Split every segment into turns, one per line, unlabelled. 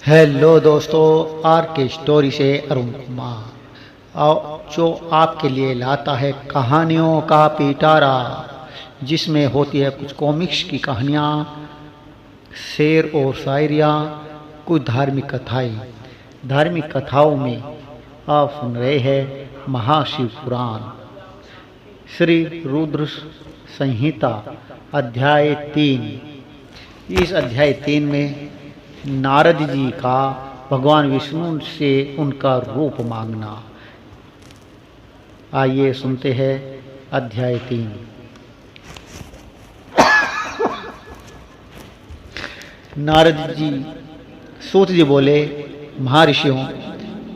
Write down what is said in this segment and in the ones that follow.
Hello दोस्तों, are के story से अरुण कुमार और जो आपके लिए लाता है कहानियों का पिटारा, जिसमें होती है कुछ कॉमिक्स की कहानियाँ, शेर और शायरियाँ, कुछ धार्मिक कथाएं। धार्मिक कथाओं में आप सुन रहे हैं महाशिव पुराण, श्री रुद्र संहिता अध्याय 3। इस अध्याय 3 में नारद जी का भगवान विष्णु से उनका रूप मांगना। आइए सुनते हैं अध्याय 3। नारद जी, सूत जी बोले, महर्षियों,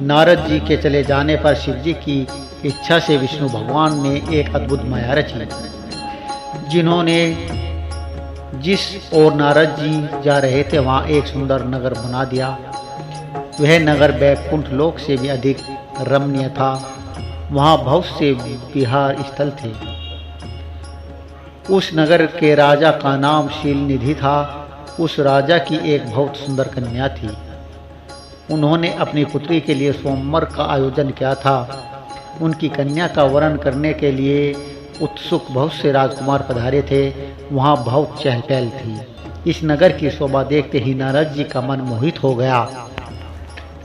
नारद जी के चले जाने पर शिव जी की इच्छा से विष्णु भगवान ने एक अद्भुत माया रची, जिन्होंने जिस ओर नारद जी जा रहे थे वहाँ एक सुंदर नगर बना दिया। वह नगर बैकुंठ लोक से भी अधिक रमणीय था। वहाँ बहुत से विहार स्थल थे। उस नगर के राजा का नाम शीलनिधि था। उस राजा की एक बहुत सुंदर कन्या थी। उन्होंने अपनी पुत्री के लिए स्वयंवर का आयोजन किया था। उनकी कन्या का वरण करने के लिए उत्सुक बहुत से राजकुमार पधारे थे। वहाँ बहुत चहल पहल थी। इस नगर की शोभा देखते ही नारद जी का मन मोहित हो गया।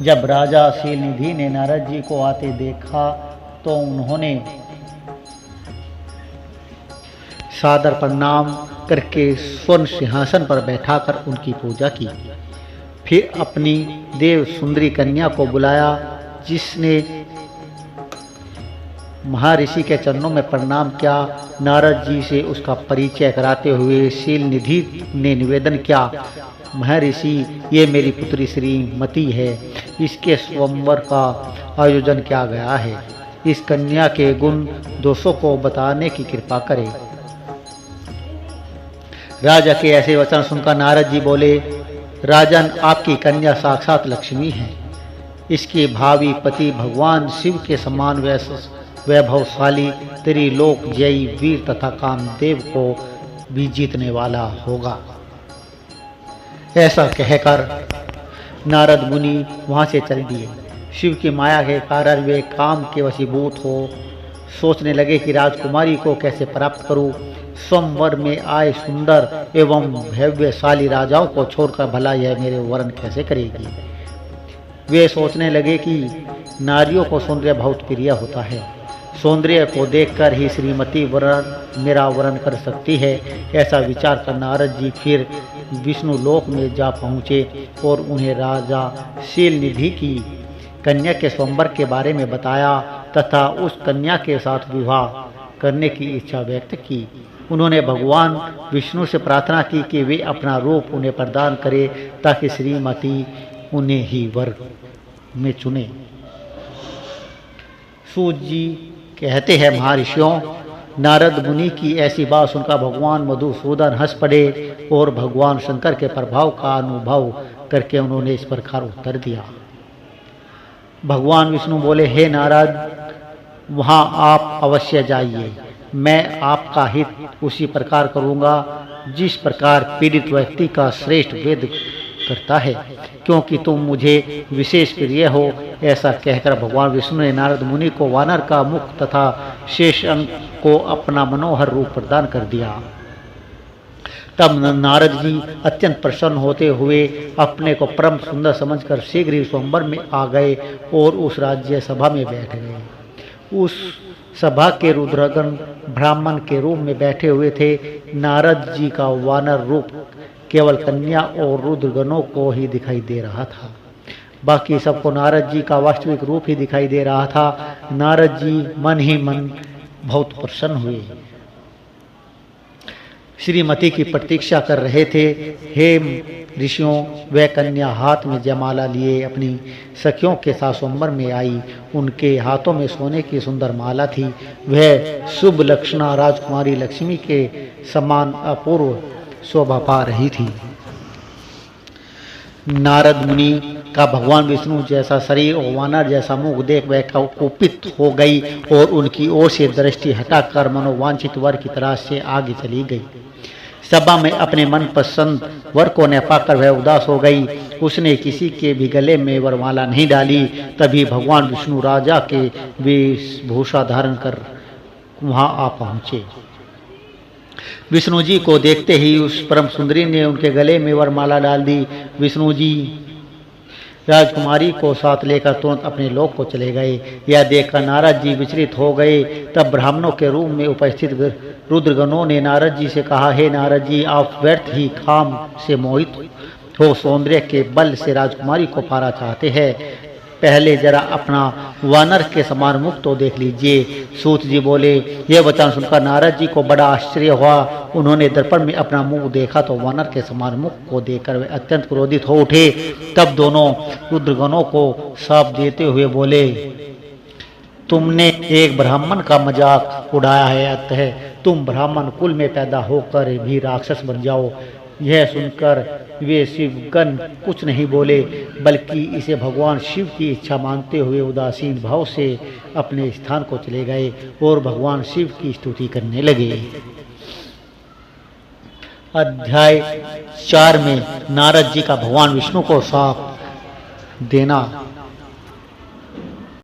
जब राजा शीलनिधि ने नारद जी को आते देखा तो उन्होंने सादर प्रणाम करके स्वर्ण सिंहासन पर बैठाकर उनकी पूजा की। फिर अपनी देव सुंदरी कन्या को बुलाया, जिसने महर्षि के चरणों में प्रणाम किया। नारद जी से उसका परिचय कराते हुए शीलनिधि ने निवेदन किया, महर्षि, ये मेरी पुत्री श्रीमती है। इसके स्वयंवर का आयोजन किया गया है। इस कन्या के गुण दोषों को बताने की कृपा करें। राजा के ऐसे वचन सुनकर नारद जी बोले, राजन, आपकी कन्या साक्षात लक्ष्मी है। इसके भावी पति भगवान शिव के समान वैभवशाली, त्रिलोक जयी वीर तथा कामदेव को भी जीतने वाला होगा। ऐसा कहकर नारद मुनि वहां से चल दिए। शिव की माया के कारण वे काम के वशीभूत हो सोचने लगे कि राजकुमारी को कैसे प्राप्त करूं। स्वयंवर में आए सुंदर एवं भव्यशाली राजाओं को छोड़कर भला यह मेरे वरण कैसे करेगी। वे सोचने लगे कि नारियों को सौंदर्य बहुत प्रिय होता है। सौंदर्य को देखकर ही श्रीमती मेरा वरण कर सकती है। ऐसा विचार कर नारद जी फिर विष्णु लोक में जा पहुँचे और उन्हें राजा शीलनिधि की कन्या के स्वयंवर के बारे में बताया तथा उस कन्या के साथ विवाह करने की इच्छा व्यक्त की। उन्होंने भगवान विष्णु से प्रार्थना की कि वे अपना रूप उन्हें प्रदान करे ताकि श्रीमती उन्हें ही वर में चुने। सूत जी कहते हैं, महर्षियों, नारद मुनि की ऐसी बात सुनकर भगवान मधुसूदन हंस पड़े और भगवान शंकर के प्रभाव का अनुभव करके उन्होंने इस प्रकार उत्तर दिया। भगवान विष्णु बोले, हे नारद, वहाँ आप अवश्य जाइए। मैं आपका हित उसी प्रकार करूँगा जिस प्रकार पीड़ित व्यक्ति का श्रेष्ठ वेद करता है, क्योंकि तुम मुझे विशेष प्रिय हो। ऐसा कहकर भगवान विष्णु ने नारद मुनि को वानर का मुख तथा शेष अंग को अपना मनोहर रूप प्रदान कर दिया। तब नारद जी अत्यंत प्रसन्न होते हुए अपने को परम सुंदर समझकर शीघ्र ही स्वयंवर में आ गए और उस राज्य सभा में बैठ गए। उस सभा के रुद्रगण ब्राह्मण के रूप में बैठे हुए थे। नारद जी का वानर रूप केवल कन्या और रुद्रगणों को ही दिखाई दे रहा था। बाकी सबको नारद जी का वास्तविक रूप ही दिखाई दे रहा था। नारद जी मन ही मन बहुत प्रसन्न हुए। श्रीमती की प्रतीक्षा कर रहे थे। हे ऋषियों, वह कन्या हाथ में जयमाला लिए अपनी सखियों के साथ स्वयंवर में आई। उनके हाथों में सोने की सुंदर माला थी। वह शुभ लक्षणा राजकुमारी लक्ष्मी के समान अपूर्व शोभा पा रही थी। नारद मुनि का भगवान विष्णु जैसा शरीर और वानर जैसा मुख देख वह कुपित हो गई और उनकी ओर से दृष्टि हटाकर मनोवांछित वर की तरह से आगे चली गई। सभा में अपने मनपसंद वर को न पाकर वह उदास हो गई। उसने किसी के भी गले में वरमाला नहीं डाली। तभी भगवान विष्णु राजा के वेशभूषा धारण कर वहां आ पहुंचे। विष्णु जी को देखते ही उस परम सुंदरी ने उनके गले में वरमाला डाल दी। विष्णु जी राजकुमारी को साथ लेकर तुरंत अपने लोक को चले गए। यह देखकर नारद जी विचलित हो गए। तब ब्राह्मणों के रूप में उपस्थित रुद्रगणों ने नारद जी से कहा, हे नारद जी, आप व्यर्थ ही काम से मोहित हो सौंदर्य के बल से राजकुमारी को पाना चाहते हैं। पहले जरा अपना वानर के समान मुख तो देख लीजिए। सूत जी बोले। यह वचन सुनकर नारद जी को बड़ा आश्चर्य हुआ। उन्होंने दर्पण में अपना मुंह देखा तो वानर के समान मुख को देखकर वे अत्यंत क्रोधित हो उठे। तब दोनों रुद्रगणों को शाप देते हुए बोले, तुमने एक ब्राह्मण का मजाक उड़ाया है, अतः तुम ब्राह्मण कुल में पैदा होकर भी राक्षस बन जाओ। यह सुनकर वे शिवगण कुछ नहीं बोले, बल्कि इसे भगवान शिव की इच्छा मानते हुए उदासीन भाव से अपने स्थान को चले गए और भगवान शिव की स्तुति करने लगे। अध्याय 4 में नारद जी का भगवान विष्णु को शाप देना